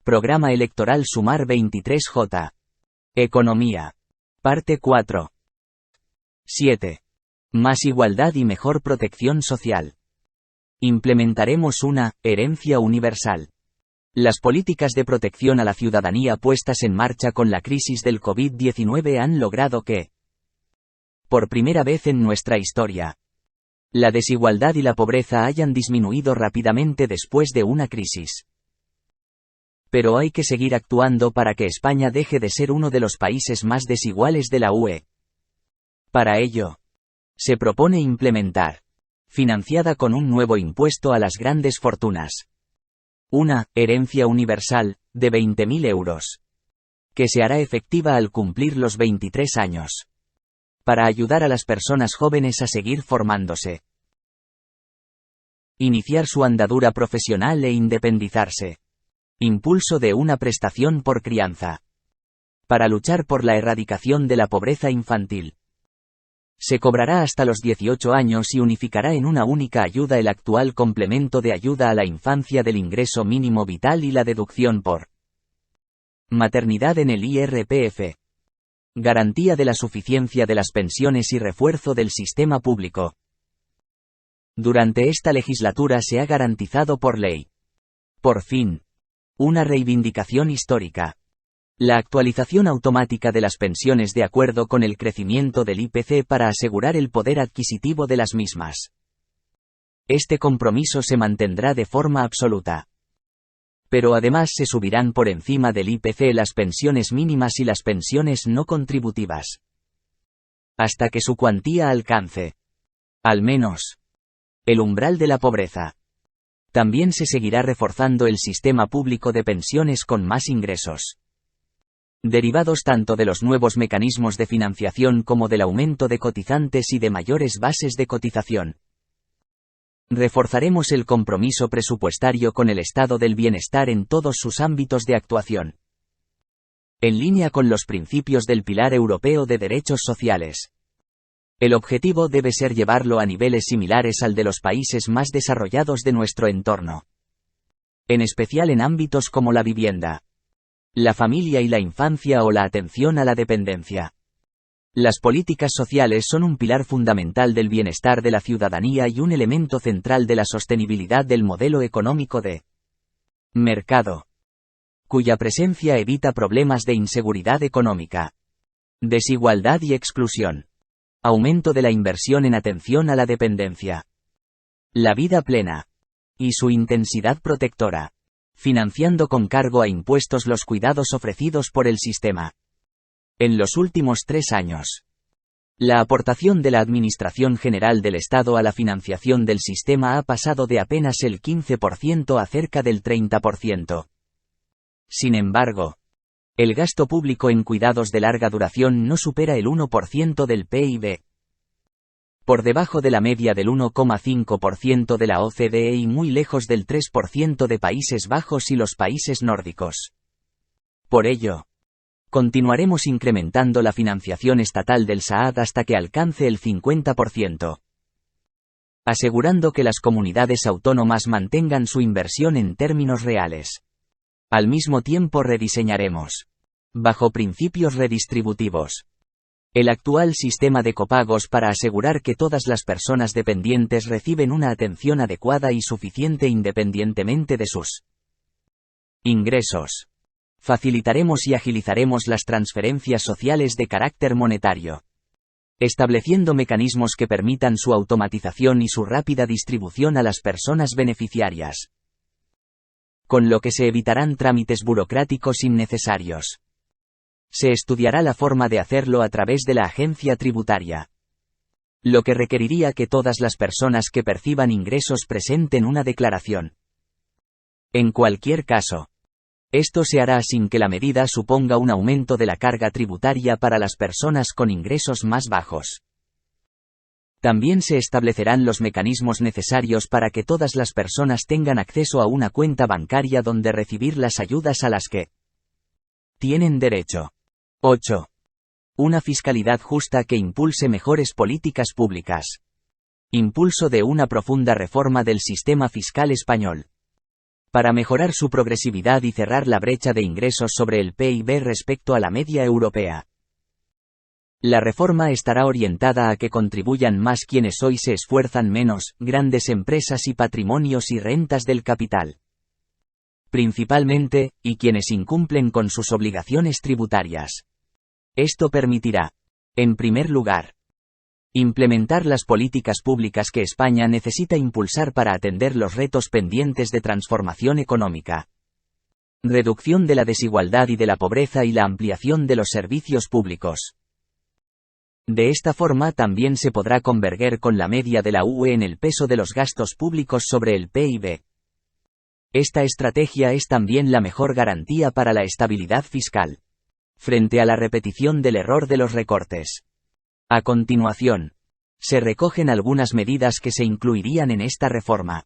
Programa electoral Sumar 23J. Economía. Parte 4. 7. Más igualdad y mejor protección social. Implementaremos una herencia universal. Las políticas de protección a la ciudadanía puestas en marcha con la crisis del COVID-19 han logrado que, por primera vez en nuestra historia, la desigualdad y la pobreza hayan disminuido rápidamente después de una crisis. Pero hay que seguir actuando para que España deje de ser uno de los países más desiguales de la UE. Para ello, se propone implementar, financiada con un nuevo impuesto a las grandes fortunas, una herencia universal de 20.000 euros, que se hará efectiva al cumplir los 23 años, para ayudar a las personas jóvenes a seguir formándose, iniciar su andadura profesional e independizarse. Impulso de una prestación por crianza, para luchar por la erradicación de la pobreza infantil. Se cobrará hasta los 18 años y unificará en una única ayuda el actual complemento de ayuda a la infancia del ingreso mínimo vital y la deducción por maternidad en el IRPF. Garantía de la suficiencia de las pensiones y refuerzo del sistema público. Durante esta legislatura se ha garantizado por ley, por fin, una reivindicación histórica. La actualización automática de las pensiones de acuerdo con el crecimiento del IPC para asegurar el poder adquisitivo de las mismas. Este compromiso se mantendrá de forma absoluta. Pero además se subirán por encima del IPC las pensiones mínimas y las pensiones no contributivas, hasta que su cuantía alcance, al menos, el umbral de la pobreza. También se seguirá reforzando el sistema público de pensiones con más ingresos, derivados tanto de los nuevos mecanismos de financiación como del aumento de cotizantes y de mayores bases de cotización. Reforzaremos el compromiso presupuestario con el estado del bienestar en todos sus ámbitos de actuación, en línea con los principios del Pilar Europeo de Derechos Sociales. El objetivo debe ser llevarlo a niveles similares al de los países más desarrollados de nuestro entorno, en especial en ámbitos como la vivienda, la familia y la infancia o la atención a la dependencia. Las políticas sociales son un pilar fundamental del bienestar de la ciudadanía y un elemento central de la sostenibilidad del modelo económico de mercado, cuya presencia evita problemas de inseguridad económica, desigualdad y exclusión. Aumento de la inversión en atención a la dependencia, la vida plena y su intensidad protectora, financiando con cargo a impuestos los cuidados ofrecidos por el sistema. En los últimos 3 años, la aportación de la Administración General del Estado a la financiación del sistema ha pasado de apenas el 15% a cerca del 30%. Sin embargo, el gasto público en cuidados de larga duración no supera el 1% del PIB. Por debajo de la media del 1,5% de la OCDE y muy lejos del 3% de Países Bajos y los países nórdicos. Por ello, continuaremos incrementando la financiación estatal del SAAD hasta que alcance el 50%. Asegurando que las comunidades autónomas mantengan su inversión en términos reales. Al mismo tiempo rediseñaremos, bajo principios redistributivos, el actual sistema de copagos para asegurar que todas las personas dependientes reciben una atención adecuada y suficiente independientemente de sus ingresos. Facilitaremos y agilizaremos las transferencias sociales de carácter monetario, estableciendo mecanismos que permitan su automatización y su rápida distribución a las personas beneficiarias, con lo que se evitarán trámites burocráticos innecesarios. Se estudiará la forma de hacerlo a través de la agencia tributaria, lo que requeriría que todas las personas que perciban ingresos presenten una declaración. En cualquier caso, esto se hará sin que la medida suponga un aumento de la carga tributaria para las personas con ingresos más bajos. También se establecerán los mecanismos necesarios para que todas las personas tengan acceso a una cuenta bancaria donde recibir las ayudas a las que tienen derecho. 8. Una fiscalidad justa que impulse mejores políticas públicas. Impulso de una profunda reforma del sistema fiscal español. para mejorar su progresividad y cerrar la brecha de ingresos sobre el PIB respecto a la media europea. La reforma estará orientada a que contribuyan más quienes hoy se esfuerzan menos, grandes empresas y patrimonios y rentas del capital. Principalmente, y quienes incumplen con sus obligaciones tributarias. Esto permitirá, en primer lugar, implementar las políticas públicas que España necesita impulsar para atender los retos pendientes de transformación económica. Reducción de la desigualdad y de la pobreza y la ampliación de los servicios públicos. De esta forma también se podrá converger con la media de la UE en el peso de los gastos públicos sobre el PIB. Esta estrategia es también la mejor garantía para la estabilidad fiscal, frente a la repetición del error de los recortes. A continuación, se recogen algunas medidas que se incluirían en esta reforma.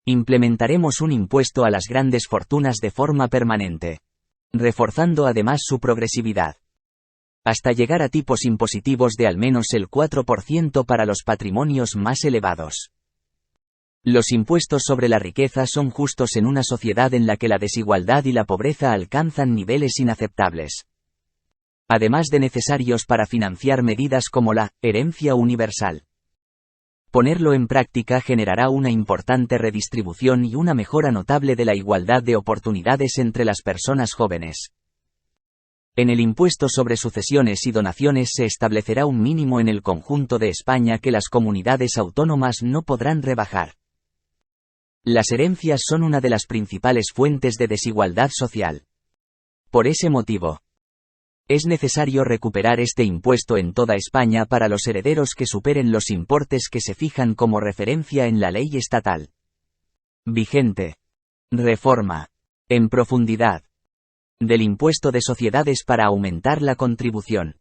Implementaremos un impuesto a las grandes fortunas de forma permanente, reforzando además su progresividad, hasta llegar a tipos impositivos de al menos el 4% para los patrimonios más elevados. Los impuestos sobre la riqueza son justos en una sociedad en la que la desigualdad y la pobreza alcanzan niveles inaceptables. Además de necesarios para financiar medidas como la herencia universal. Ponerlo en práctica generará una importante redistribución y una mejora notable de la igualdad de oportunidades entre las personas jóvenes. En el impuesto sobre sucesiones y donaciones se establecerá un mínimo en el conjunto de España que las comunidades autónomas no podrán rebajar. Las herencias son una de las principales fuentes de desigualdad social. Por ese motivo, es necesario recuperar este impuesto en toda España para los herederos que superen los importes que se fijan como referencia en la ley estatal vigente. Reforma, en profundidad, del impuesto de sociedades para aumentar la contribución,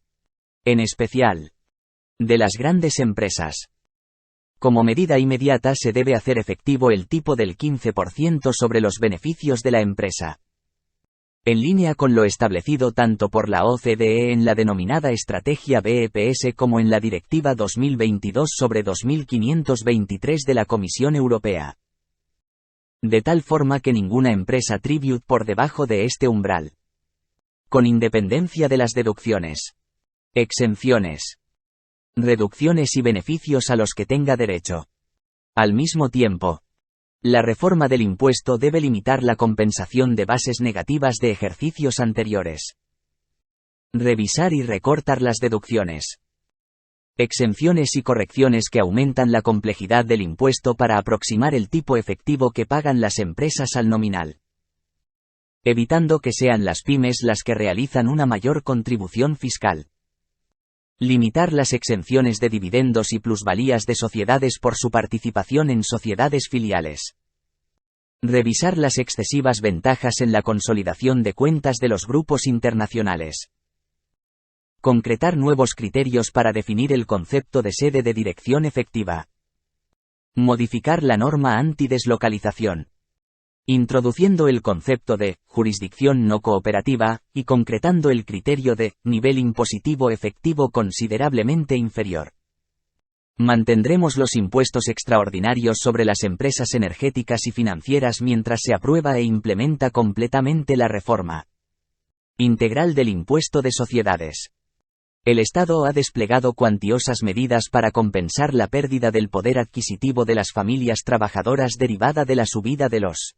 en especial, de las grandes empresas. Como medida inmediata se debe hacer efectivo el tipo del 15% sobre los beneficios de la empresa. En línea con lo establecido tanto por la OCDE en la denominada Estrategia BEPS como en la Directiva 2022/2523 de la Comisión Europea. De tal forma que ninguna empresa tribute por debajo de este umbral. Con independencia de las deducciones, exenciones, reducciones y beneficios a los que tenga derecho. Al mismo tiempo, la reforma del impuesto debe limitar la compensación de bases negativas de ejercicios anteriores. Revisar y recortar las deducciones, exenciones y correcciones que aumentan la complejidad del impuesto para aproximar el tipo efectivo que pagan las empresas al nominal, evitando que sean las pymes las que realizan una mayor contribución fiscal. Limitar las exenciones de dividendos y plusvalías de sociedades por su participación en sociedades filiales. Revisar las excesivas ventajas en la consolidación de cuentas de los grupos internacionales. Concretar nuevos criterios para definir el concepto de sede de dirección efectiva. Modificar la norma antideslocalización, introduciendo el concepto de jurisdicción no cooperativa, y concretando el criterio de nivel impositivo efectivo considerablemente inferior. Mantendremos los impuestos extraordinarios sobre las empresas energéticas y financieras mientras se aprueba e implementa completamente la reforma integral del impuesto de sociedades. El Estado ha desplegado cuantiosas medidas para compensar la pérdida del poder adquisitivo de las familias trabajadoras derivada de la subida de los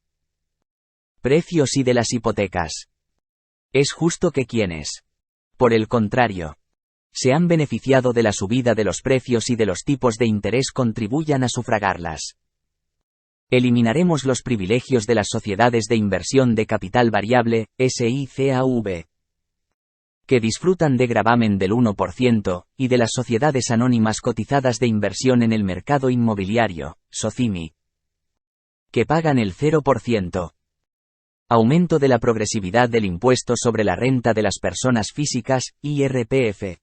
precios y de las hipotecas. Es justo que quienes, por el contrario, se han beneficiado de la subida de los precios y de los tipos de interés contribuyan a sufragarlas. Eliminaremos los privilegios de las sociedades de inversión de capital variable, SICAV, que disfrutan de gravamen del 1%, y de las sociedades anónimas cotizadas de inversión en el mercado inmobiliario, SOCIMI, que pagan el 0%. Aumento de la progresividad del impuesto sobre la renta de las personas físicas, IRPF.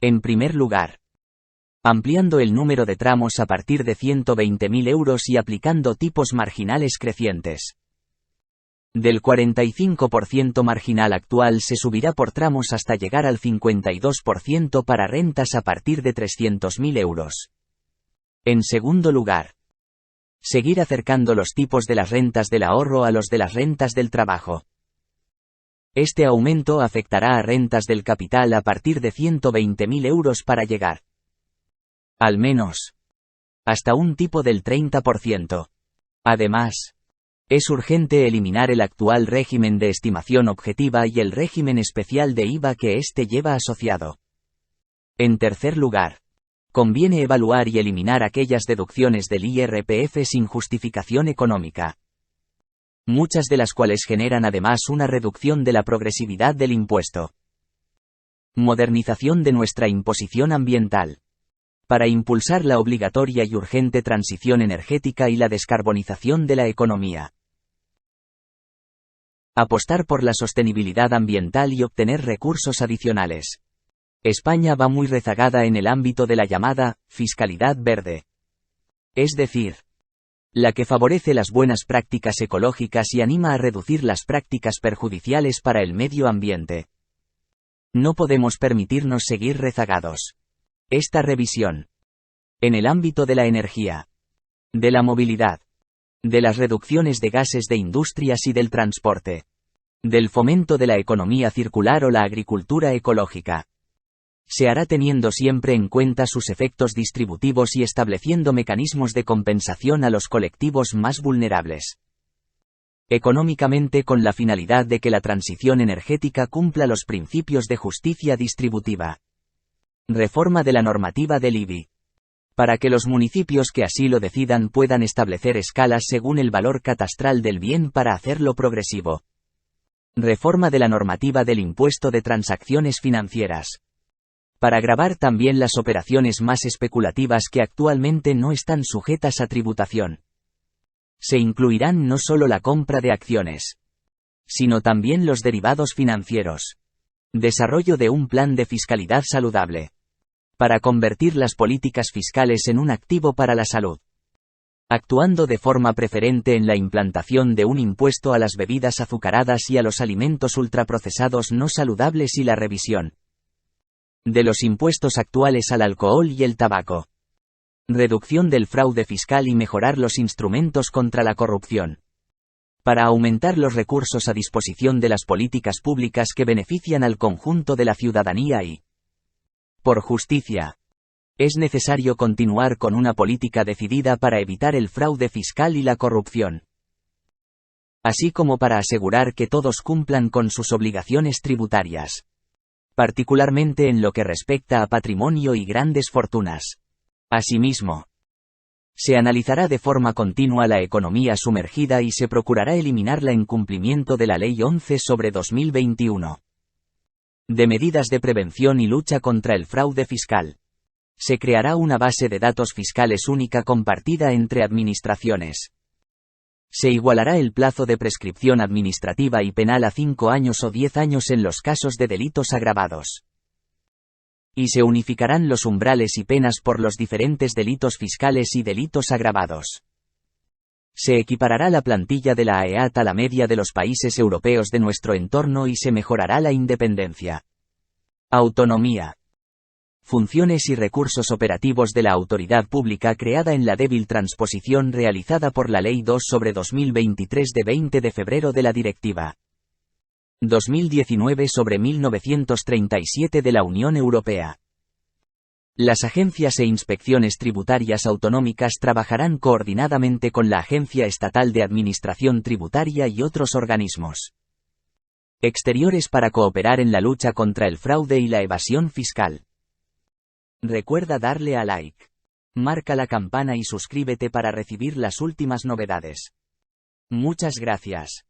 En primer lugar, ampliando el número de tramos a partir de 120.000 euros y aplicando tipos marginales crecientes. Del 45% marginal actual se subirá por tramos hasta llegar al 52% para rentas a partir de 300.000 euros. En segundo lugar, Seguir acercando los tipos de las rentas del ahorro a los de las rentas del trabajo. Este aumento afectará a rentas del capital a partir de 120.000 euros para llegar, al menos, hasta un tipo del 30%. Además, es urgente eliminar el actual régimen de estimación objetiva y el régimen especial de IVA que éste lleva asociado. En tercer lugar, conviene evaluar y eliminar aquellas deducciones del IRPF sin justificación económica, muchas de las cuales generan además una reducción de la progresividad del impuesto. Modernización de nuestra imposición ambiental. Para impulsar la obligatoria y urgente transición energética y la descarbonización de la economía. Apostar por la sostenibilidad ambiental y obtener recursos adicionales. España va muy rezagada en el ámbito de la llamada fiscalidad verde. Es decir, la que favorece las buenas prácticas ecológicas y anima a reducir las prácticas perjudiciales para el medio ambiente. No podemos permitirnos seguir rezagados. Esta revisión, en el ámbito de la energía, de la movilidad, de las reducciones de gases de industrias y del transporte, del fomento de la economía circular o la agricultura ecológica, se hará teniendo siempre en cuenta sus efectos distributivos y estableciendo mecanismos de compensación a los colectivos más vulnerables. Económicamente, con la finalidad de que la transición energética cumpla los principios de justicia distributiva. Reforma de la normativa del IBI. Para que los municipios que así lo decidan puedan establecer escalas según el valor catastral del bien para hacerlo progresivo. Reforma de la normativa del impuesto de transacciones financieras. Para gravar también las operaciones más especulativas que actualmente no están sujetas a tributación. Se incluirán no solo la compra de acciones, sino también los derivados financieros. Desarrollo de un plan de fiscalidad saludable. Para convertir las políticas fiscales en un activo para la salud. Actuando de forma preferente en la implantación de un impuesto a las bebidas azucaradas y a los alimentos ultraprocesados no saludables y la revisión de los impuestos actuales al alcohol y el tabaco. Reducción del fraude fiscal y mejorar los instrumentos contra la corrupción. Para aumentar los recursos a disposición de las políticas públicas que benefician al conjunto de la ciudadanía y, por justicia, es necesario continuar con una política decidida para evitar el fraude fiscal y la corrupción, así como para asegurar que todos cumplan con sus obligaciones tributarias, particularmente en lo que respecta a patrimonio y grandes fortunas. Asimismo, se analizará de forma continua la economía sumergida y se procurará eliminarla en cumplimiento de la Ley 11/2021. De medidas de prevención y lucha contra el fraude fiscal. Se creará una base de datos fiscales única compartida entre administraciones. Se igualará el plazo de prescripción administrativa y penal a 5 años o 10 años en los casos de delitos agravados. Y se unificarán los umbrales y penas por los diferentes delitos fiscales y delitos agravados. Se equiparará la plantilla de la AEAT a la media de los países europeos de nuestro entorno y se mejorará la independencia, autonomía, funciones y recursos operativos de la autoridad pública creada en la débil transposición realizada por la Ley 2/2023 de 20 de febrero de la Directiva 2019/1937 de la Unión Europea. Las agencias e inspecciones tributarias autonómicas trabajarán coordinadamente con la Agencia Estatal de Administración Tributaria y otros organismos exteriores para cooperar en la lucha contra el fraude y la evasión fiscal. Recuerda darle a like, marca la campana y suscríbete para recibir las últimas novedades. Muchas gracias.